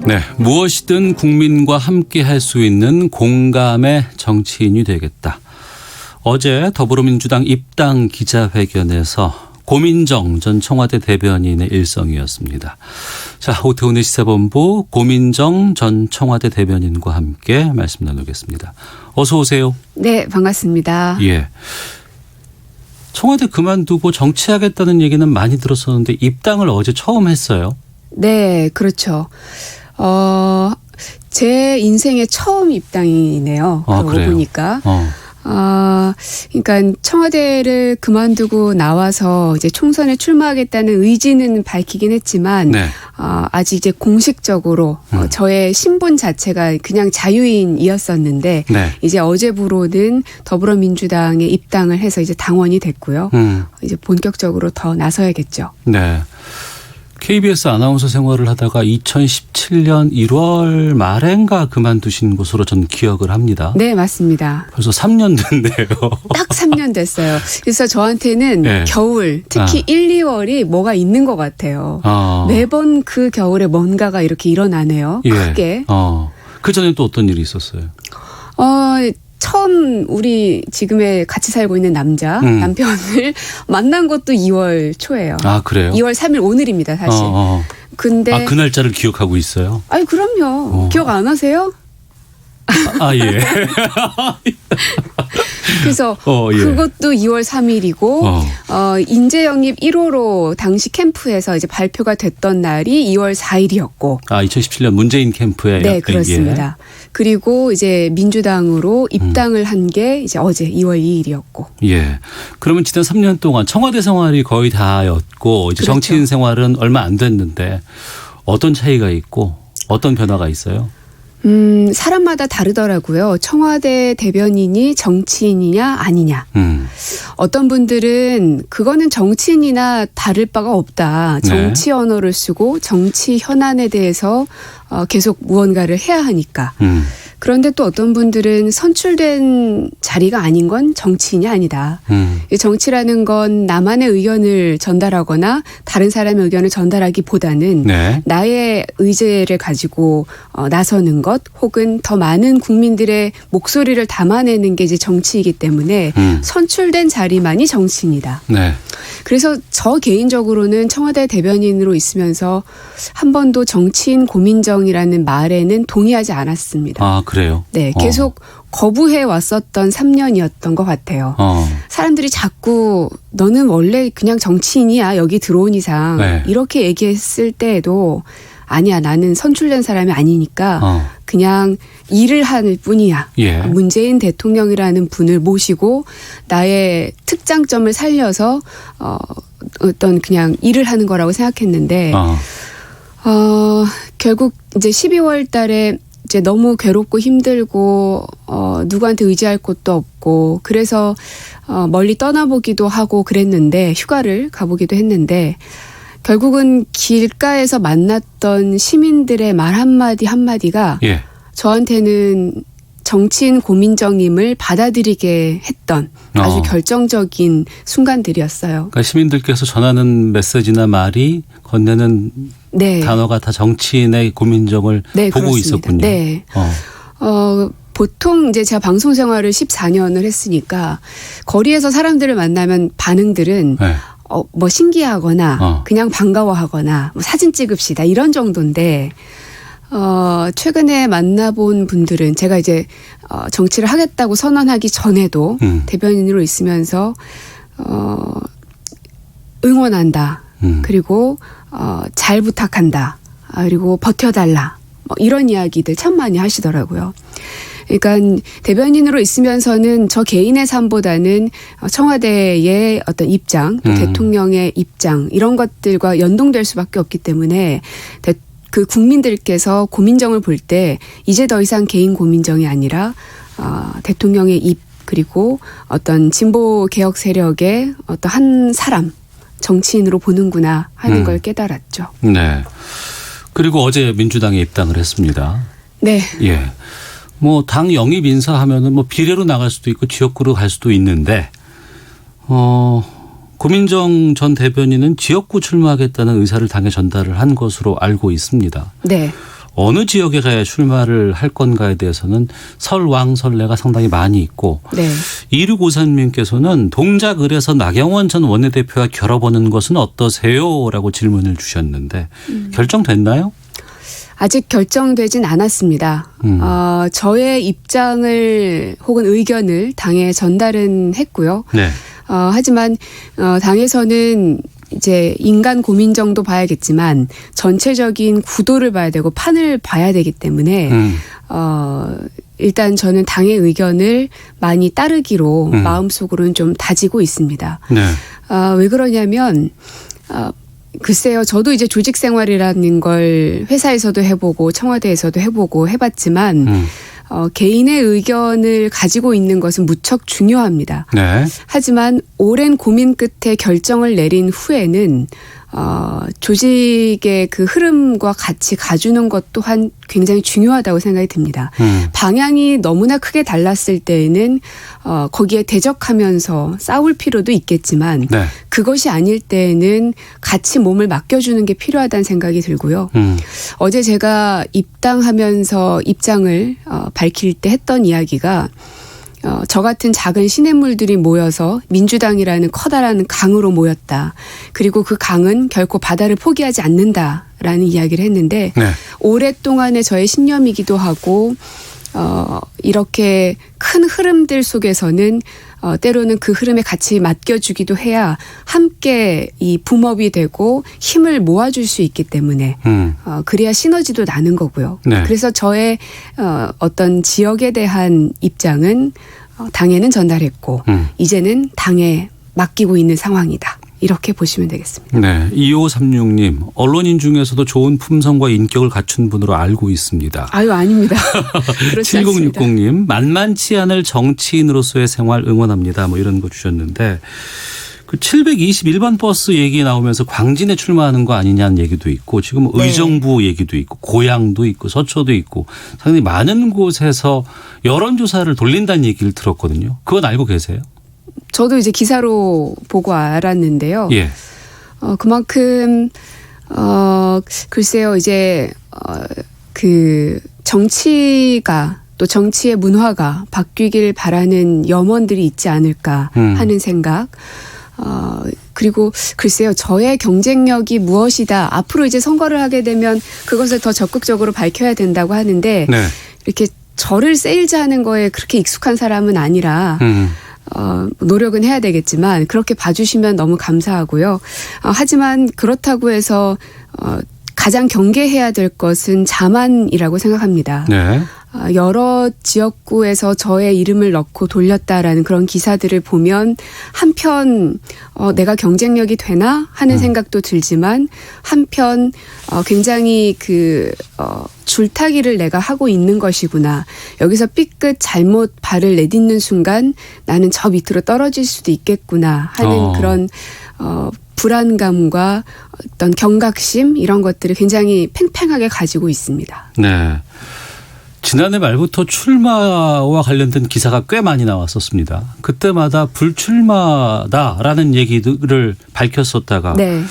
네, 무엇이든 국민과 함께 할 수 있는 공감의 정치인이 되겠다. 어제 더불어민주당 입당 기자회견에서 고민정 전 청와대 대변인의 일성이었습니다. 자, 오태훈의 시사본부 고민정 전 청와대 대변인과 함께 말씀 나누겠습니다. 어서 오세요. 네, 반갑습니다. 예. 청와대 그만두고 정치하겠다는 얘기는 많이 들었었는데 입당을 어제 처음 했어요. 네, 그렇죠. 제 인생의 처음 입당이네요. 그러고 그래요? 보니까. 그러니까 청와대를 그만두고 나와서 이제 총선에 출마하겠다는 의지는 밝히긴 했지만, 네. 아직 이제 공식적으로 저의 신분 자체가 그냥 자유인이었었는데, 네. 이제 어제부로는 더불어민주당에 입당을 해서 이제 당원이 됐고요. 이제 본격적으로 더 나서야겠죠. 네. KBS 아나운서 생활을 하다가 2017년 1월 말엔가 그만두신 것으로 저는 기억을 합니다. 네, 맞습니다. 벌써 3년 됐네요. 딱 3년 됐어요. 그래서 저한테는 네. 겨울, 특히 1, 2월이 뭐가 있는 것 같아요. 매번 그 겨울에 뭔가가 이렇게 일어나네요. 예. 크게. 그 전에 또 어떤 일이 있었어요? 처음 우리 지금의 같이 살고 있는 남편을 만난 것도 2월 초예요. 아, 그래요? 2월 3일 오늘입니다, 사실. 근데 그 날짜를 기억하고 있어요? 아니, 그럼요. 기억 안 하세요? 예. 그래서 예. 그것도 2월 3일이고 인재 영입 1호로 당시 캠프에서 이제 발표가 됐던 날이 2월 4일이었고 2017년 문재인 캠프에. 네, 그렇습니다. 그리고 이제 민주당으로 입당을 한 게 이제 어제 2월 2일이었고. 예. 그러면 지난 3년 동안 청와대 생활이 거의 다였고 이제 그렇죠. 정치인 생활은 얼마 안 됐는데 어떤 차이가 있고 어떤 변화가 있어요? 사람마다 다르더라고요. 청와대 대변인이 정치인이냐 아니냐. 어떤 분들은 그거는 정치인이나 다를 바가 없다. 정치 언어를 쓰고 정치 현안에 대해서 계속 무언가를 해야 하니까. 그런데 또 어떤 분들은 선출된 자리가 아닌 건 정치인이 아니다. 정치라는 건 나만의 의견을 전달하거나 다른 사람의 의견을 전달하기보다는 나의 의제를 가지고 나서는 것 혹은 더 많은 국민들의 목소리를 담아내는 게 이제 정치이기 때문에 선출된 자리만이 정치입니다. 네. 그래서 저 개인적으로는 청와대 대변인으로 있으면서 한 번도 정치인 고민정이라는 말에는 동의하지 않았습니다. 아, 그래요? 네, 계속 거부해 왔었던 3년이었던 것 같아요. 사람들이 자꾸 너는 원래 그냥 정치인이야 여기 들어온 이상 이렇게 얘기했을 때에도 아니야 나는 선출된 사람이 아니니까 그냥 일을 할 뿐이야. 문재인 대통령이라는 분을 모시고 나의 특장점을 살려서 어떤 그냥 일을 하는 거라고 생각했는데 결국 이제 12월 달에 이제 너무 괴롭고 힘들고 누구한테 의지할 곳도 없고 그래서 멀리 떠나보기도 하고 그랬는데 휴가를 가보기도 했는데 결국은 길가에서 만났던 시민들의 말 한마디 한마디가 저한테는 정치인 고민정임을 받아들이게 했던 아주 결정적인 순간들이었어요. 그러니까 시민들께서 전하는 메시지나 말이 건네는 단어가 다 정치인의 고민정을 보고 그렇습니다. 있었군요. 네. 보통 이제 제가 방송 생활을 14년을 했으니까 거리에서 사람들을 만나면 반응들은 뭐 신기하거나 그냥 반가워하거나 뭐 사진 찍읍시다 이런 정도인데 최근에 만나본 분들은 제가 이제 정치를 하겠다고 선언하기 전에도 대변인으로 있으면서 응원한다. 그리고 잘 부탁한다. 그리고 버텨달라. 뭐 이런 이야기들 참 많이 하시더라고요. 그러니까 대변인으로 있으면서는 저 개인의 삶보다는 청와대의 어떤 입장, 또 대통령의 입장 이런 것들과 연동될 수밖에 없기 때문에 그 국민들께서 고민정을 볼 때 이제 더 이상 개인 고민정이 아니라 대통령의 입 그리고 어떤 진보 개혁 세력의 어떤 한 사람 정치인으로 보는구나 하는 걸 깨달았죠. 네. 그리고 어제 민주당에 입당을 했습니다. 네. 예. 뭐 당 영입 인사 하면은 뭐 비례로 나갈 수도 있고 지역구로 갈 수도 있는데 고민정 전 대변인은 지역구 출마하겠다는 의사를 당에 전달을 한 것으로 알고 있습니다. 네. 어느 지역에 가야 출마를 할 건가에 대해서는 설왕설래가 상당히 많이 있고 네. 2653님께서는 동작을에서 나경원 전 원내대표와 결합하는 것은 어떠세요? 라고 질문을 주셨는데 결정됐나요? 아직 결정되진 않았습니다. 저의 입장을 혹은 의견을 당에 전달은 했고요. 네. 하지만 당에서는 이제 인간 고민정도 봐야겠지만 전체적인 구도를 봐야 되고 판을 봐야 되기 때문에 일단 저는 당의 의견을 많이 따르기로 마음속으로는 좀 다지고 있습니다. 네. 왜 그러냐면 글쎄요. 저도 이제 조직 생활이라는 걸 회사에서도 해보고 청와대에서도 해보고 해봤지만 개인의 의견을 가지고 있는 것은 무척 중요합니다. 네. 하지만 오랜 고민 끝에 결정을 내린 후에는 조직의 그 흐름과 같이 가주는 것 또한 굉장히 중요하다고 생각이 듭니다. 방향이 너무나 크게 달랐을 때에는 거기에 대적하면서 싸울 필요도 있겠지만 네. 그것이 아닐 때에는 같이 몸을 맡겨주는 게 필요하다는 생각이 들고요. 어제 제가 입당하면서 입장을 밝힐 때 했던 이야기가 저 같은 작은 시냇물들이 모여서 민주당이라는 커다란 강으로 모였다. 그리고 그 강은 결코 바다를 포기하지 않는다라는 이야기를 했는데 네. 오랫동안의 저의 신념이기도 하고 이렇게 큰 흐름들 속에서는 때로는 그 흐름에 같이 맡겨주기도 해야 함께 이 붐업이 되고 힘을 모아줄 수 있기 때문에 그래야 시너지도 나는 거고요. 네. 그래서 저의 어떤 지역에 대한 입장은 당에는 전달했고 이제는 당에 맡기고 있는 상황이다. 이렇게 보시면 되겠습니다. 네, 2536님 언론인 중에서도 좋은 품성과 인격을 갖춘 분으로 알고 있습니다. 아유 아닙니다. 그렇지 않습니다. 7060님 만만치 않을 정치인으로서의 생활 응원합니다. 뭐 이런 거 주셨는데 그 721번 버스 얘기 나오면서 광진에 출마하는 거 아니냐는 얘기도 있고 지금 네. 의정부 얘기도 있고 고양도 있고 서초도 있고 상당히 많은 곳에서 여론조사를 돌린다는 얘기를 들었거든요. 그건 알고 계세요? 저도 이제 기사로 보고 알았는데요. 예. 그만큼 글쎄요 이제 그 정치가 또 정치의 문화가 바뀌길 바라는 염원들이 있지 않을까 하는 생각. 그리고 글쎄요 저의 경쟁력이 무엇이다. 앞으로 이제 선거를 하게 되면 그것을 더 적극적으로 밝혀야 된다고 하는데 네. 이렇게 저를 세일즈하는 거에 그렇게 익숙한 사람은 아니라 노력은 해야 되겠지만 그렇게 봐주시면 너무 감사하고요. 하지만 그렇다고 해서 가장 경계해야 될 것은 자만이라고 생각합니다. 네. 여러 지역구에서 저의 이름을 넣고 돌렸다라는 그런 기사들을 보면 한편 내가 경쟁력이 되나 하는 생각도 들지만 한편 굉장히 줄타기를 내가 하고 있는 것이구나. 여기서 삐끗 잘못 발을 내딛는 순간 나는 저 밑으로 떨어질 수도 있겠구나 하는 그런 불안감과 어떤 경각심 이런 것들을 굉장히 팽팽하게 가지고 있습니다. 네. 지난해 말부터 출마와 관련된 기사가 꽤 많이 나왔었습니다. 그때마다 불출마다라는 얘기를 밝혔었다가 네.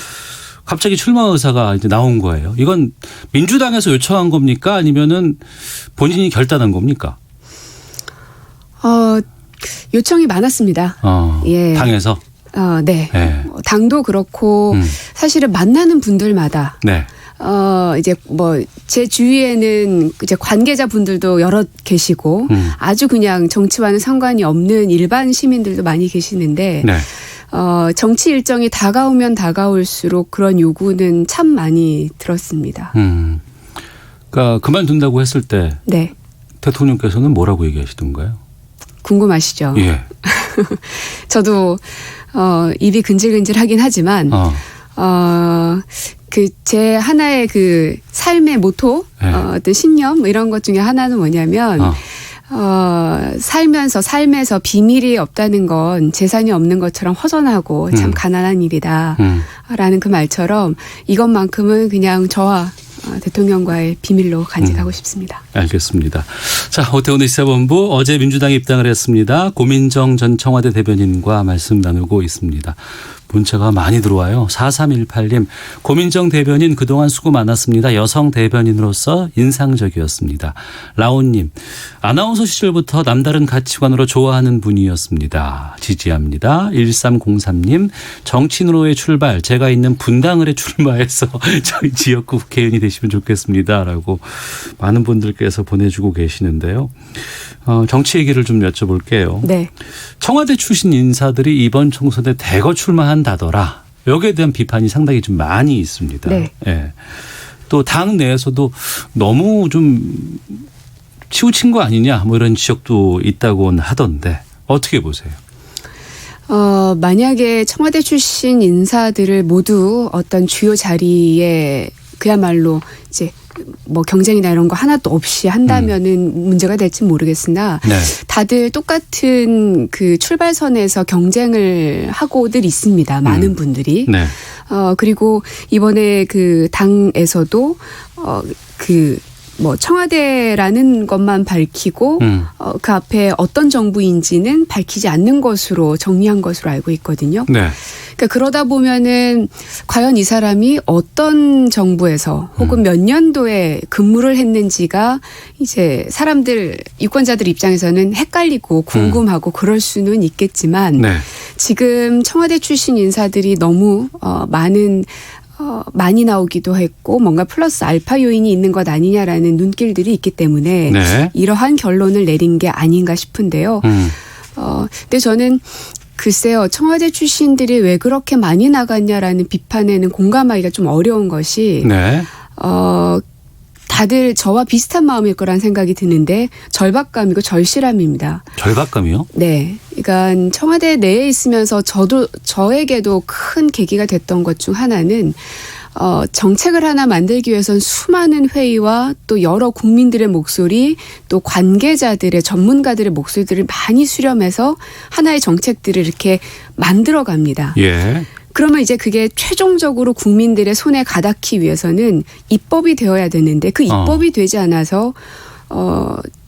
갑자기 출마 의사가 이제 나온 거예요. 이건 민주당에서 요청한 겁니까? 아니면은 본인이 결단한 겁니까? 요청이 많았습니다. 예. 당에서? 네. 네. 당도 그렇고 사실은 만나는 분들마다 네. 이제 제 주위에는 이제 관계자 분들도 여러 계시고 아주 그냥 정치와는 상관이 없는 일반 시민들도 많이 계시는데 네. 정치 일정이 다가오면 다가올수록 그런 요구는 참 많이 들었습니다. 그러니까 그만둔다고 했을 때 네. 대통령께서는 뭐라고 얘기하시던가요? 궁금하시죠? 예. 저도 입이 근질근질하긴 하지만 제 하나의 그 삶의 모토, 네. 어떤 신념 이런 것 중에 하나는 뭐냐면 삶에서 비밀이 없다는 건 재산이 없는 것처럼 허전하고 참 가난한 일이다. 라는 그 말처럼 이것만큼은 그냥 저와 대통령과의 비밀로 간직하고 싶습니다. 알겠습니다. 자, 오태훈의 시사본부 어제 민주당에 입당을 했습니다. 고민정 전 청와대 대변인과 말씀 나누고 있습니다. 문자가 많이 들어와요. 4318님. 고민정 대변인 그동안 수고 많았습니다. 여성 대변인으로서 인상적이었습니다. 라온님. 아나운서 시절부터 남다른 가치관으로 좋아하는 분이었습니다. 지지합니다. 1303님. 정치인으로의 출발. 제가 있는 분당을에 출마해서 저희 지역구 국회의원이 되시면 좋겠습니다. 라고 많은 분들께서 보내주고 계시는데요. 정치 얘기를 좀 여쭤볼게요. 네. 청와대 출신 인사들이 이번 총선에 대거 출마한다더라. 여기에 대한 비판이 상당히 좀 많이 있습니다. 네. 예. 또 당 내에서도 너무 좀 치우친 거 아니냐 뭐 이런 지적도 있다고 하던데 어떻게 보세요? 만약에 청와대 출신 인사들을 모두 어떤 주요 자리에 그야말로 이제 뭐 경쟁이나 이런 거 하나도 없이 한다면은 문제가 될지 모르겠으나 네. 다들 똑같은 그 출발선에서 경쟁을 하고들 있습니다. 많은 분들이. 네. 그리고 이번에 그 당에서도 뭐 청와대라는 것만 밝히고 그 앞에 어떤 정부인지는 밝히지 않는 것으로 정리한 것으로 알고 있거든요. 네. 그러니까 그러다 보면은 과연 이 사람이 어떤 정부에서 혹은 몇 년도에 근무를 했는지가 이제 사람들 유권자들 입장에서는 헷갈리고 궁금하고 그럴 수는 있겠지만 네. 지금 청와대 출신 인사들이 너무 많이 나오기도 했고 뭔가 플러스 알파 요인이 있는 것 아니냐라는 눈길들이 있기 때문에 네. 이러한 결론을 내린 게 아닌가 싶은데요. 근데 저는 글쎄요. 청와대 출신들이 왜 그렇게 많이 나갔냐라는 비판에는 공감하기가 좀 어려운 것이 네. 다들 저와 비슷한 마음일 거란 생각이 드는데 절박감이고 절실함입니다. 절박감이요? 네. 그러니까 청와대 내에 있으면서 저에게도 큰 계기가 됐던 것 중 하나는 정책을 하나 만들기 위해서는 수많은 회의와 또 여러 국민들의 목소리 또 관계자들의 전문가들의 목소리들을 많이 수렴해서 하나의 정책들을 이렇게 만들어 갑니다. 예. 그러면 이제 그게 최종적으로 국민들의 손에 가닿기 위해서는 입법이 되어야 되는데 그 입법이 되지 않아서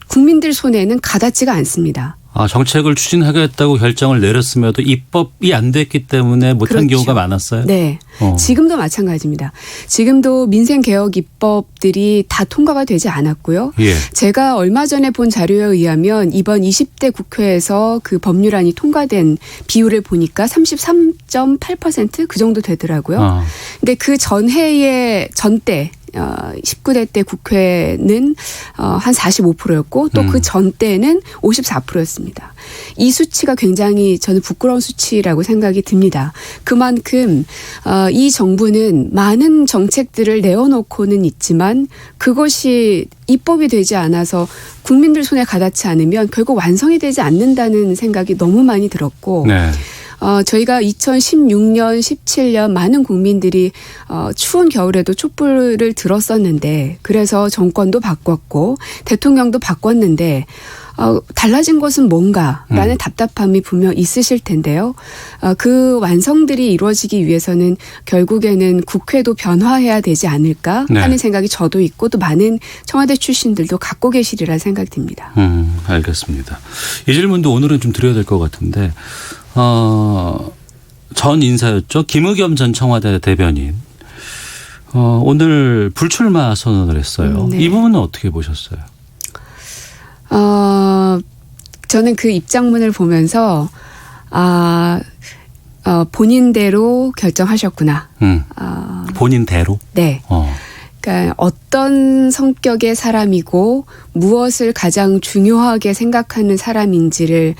국민들 손에는 가닿지가 않습니다. 정책을 추진하겠다고 결정을 내렸음에도 입법이 안 됐기 때문에 못한 그렇죠. 경우가 많았어요? 네. 지금도 마찬가지입니다. 지금도 민생개혁 입법들이 다 통과가 되지 않았고요. 예. 제가 얼마 전에 본 자료에 의하면 이번 20대 국회에서 그 법률안이 통과된 비율을 보니까 33.8% 그 정도 되더라고요. 근데 그 전해의 전때 19대 때 국회는 한 45%였고 또 그 전때는 54%였습니다. 이 수치가 굉장히 저는 부끄러운 수치라고 생각이 듭니다. 그만큼 이 정부는 많은 정책들을 내어놓고는 있지만 그것이 입법이 되지 않아서 국민들 손에 가닿지 않으면 결국 완성이 되지 않는다는 생각이 너무 많이 들었고 네. 저희가 2016년, 17년 많은 국민들이 추운 겨울에도 촛불을 들었었는데 그래서 정권도 바꿨고 대통령도 바꿨는데 달라진 것은 뭔가라는 답답함이 분명 있으실 텐데요. 그 완성들이 이루어지기 위해서는 결국에는 국회도 변화해야 되지 않을까 하는 생각이 저도 있고 또 많은 청와대 출신들도 갖고 계시리라 생각이 듭니다. 알겠습니다. 이 질문도 오늘은 좀 드려야 될 것 같은데 전 인사였죠. 김의겸 전 청와대 대변인. 오늘 불출마 선언을 했어요. 네. 이 부분은 어떻게 보셨어요? 저는 그 입장문을 보면서 본인대로 결정하셨구나. 본인대로? 네. 그러니까 어떤 성격의 사람이고 무엇을 가장 중요하게 생각하는 사람인지를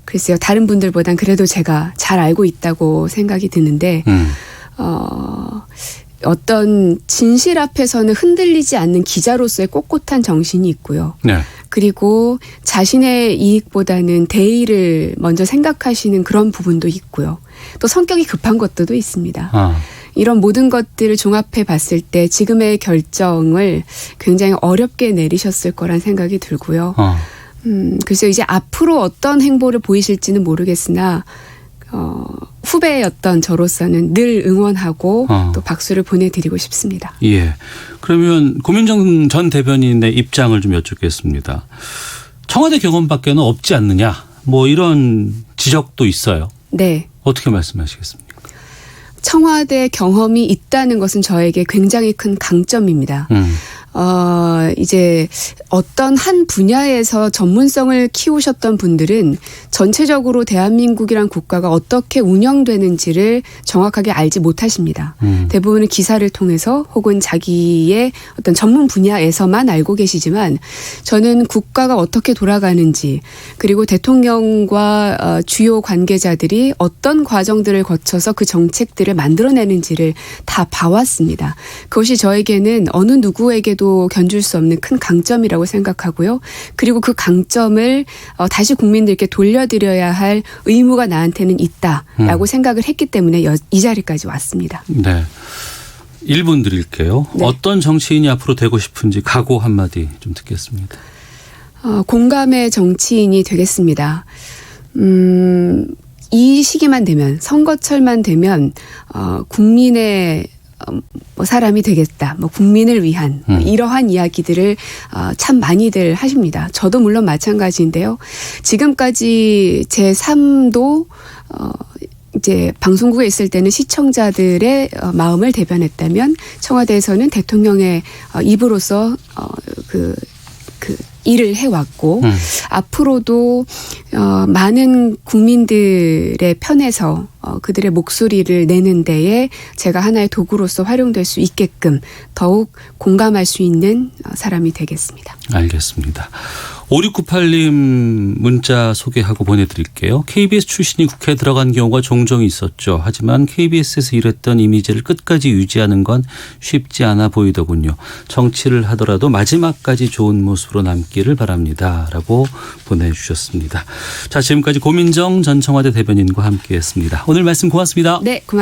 글쎄요. 다른 분들보단 그래도 제가 잘 알고 있다고 생각이 드는데 어떤 진실 앞에서는 흔들리지 않는 기자로서의 꼿꼿한 정신이 있고요. 네. 그리고 자신의 이익보다는 대의를 먼저 생각하시는 그런 부분도 있고요. 또 성격이 급한 것들도 있습니다. 이런 모든 것들을 종합해 봤을 때 지금의 결정을 굉장히 어렵게 내리셨을 거란 생각이 들고요. 그래서 이제 앞으로 어떤 행보를 보이실지는 모르겠으나 후배였던 저로서는 늘 응원하고 또 박수를 보내드리고 싶습니다. 예. 그러면 고민정 전 대변인의 입장을 좀 여쭙겠습니다. 청와대 경험밖에는 없지 않느냐 뭐 이런 지적도 있어요. 네. 어떻게 말씀하시겠습니까? 청와대 경험이 있다는 것은 저에게 굉장히 큰 강점입니다. 이제 어떤 한 분야에서 전문성을 키우셨던 분들은 전체적으로 대한민국이란 국가가 어떻게 운영되는지를 정확하게 알지 못하십니다. 대부분은 기사를 통해서 혹은 자기의 어떤 전문 분야에서만 알고 계시지만 저는 국가가 어떻게 돌아가는지 그리고 대통령과 주요 관계자들이 어떤 과정들을 거쳐서 그 정책들을 만들어내는지를 다 봐왔습니다. 그것이 저에게는 어느 누구에게도 견줄 수 없는 큰 강점이라고 생각하고요. 그리고 그 강점을 다시 국민들께 돌려드려야 할 의무가 나한테는 있다라고 생각을 했기 때문에 이 자리까지 왔습니다. 네. 1분 드릴게요. 네. 어떤 정치인이 앞으로 되고 싶은지 각오 한마디 좀 듣겠습니다. 공감의 정치인이 되겠습니다. 이 시기만 되면 선거철만 되면 국민의 사람이 되겠다. 국민을 위한 이러한 이야기들을 참 많이들 하십니다. 저도 물론 마찬가지인데요. 지금까지 제 삶도 이제 방송국에 있을 때는 시청자들의 마음을 대변했다면 청와대에서는 대통령의 입으로서 그 일을 해왔고 앞으로도 많은 국민들의 편에서 그들의 목소리를 내는 데에 제가 하나의 도구로서 활용될 수 있게끔 더욱 공감할 수 있는 사람이 되겠습니다. 알겠습니다. 5698님 문자 소개하고 보내드릴게요. KBS 출신이 국회에 들어간 경우가 종종 있었죠. 하지만 KBS에서 일했던 이미지를 끝까지 유지하는 건 쉽지 않아 보이더군요. 정치를 하더라도 마지막까지 좋은 모습으로 남기를 바랍니다. 라고 보내주셨습니다. 자, 지금까지 고민정 전 청와대 대변인과 함께했습니다. 오늘 말씀 고맙습니다. 네, 고맙습니다.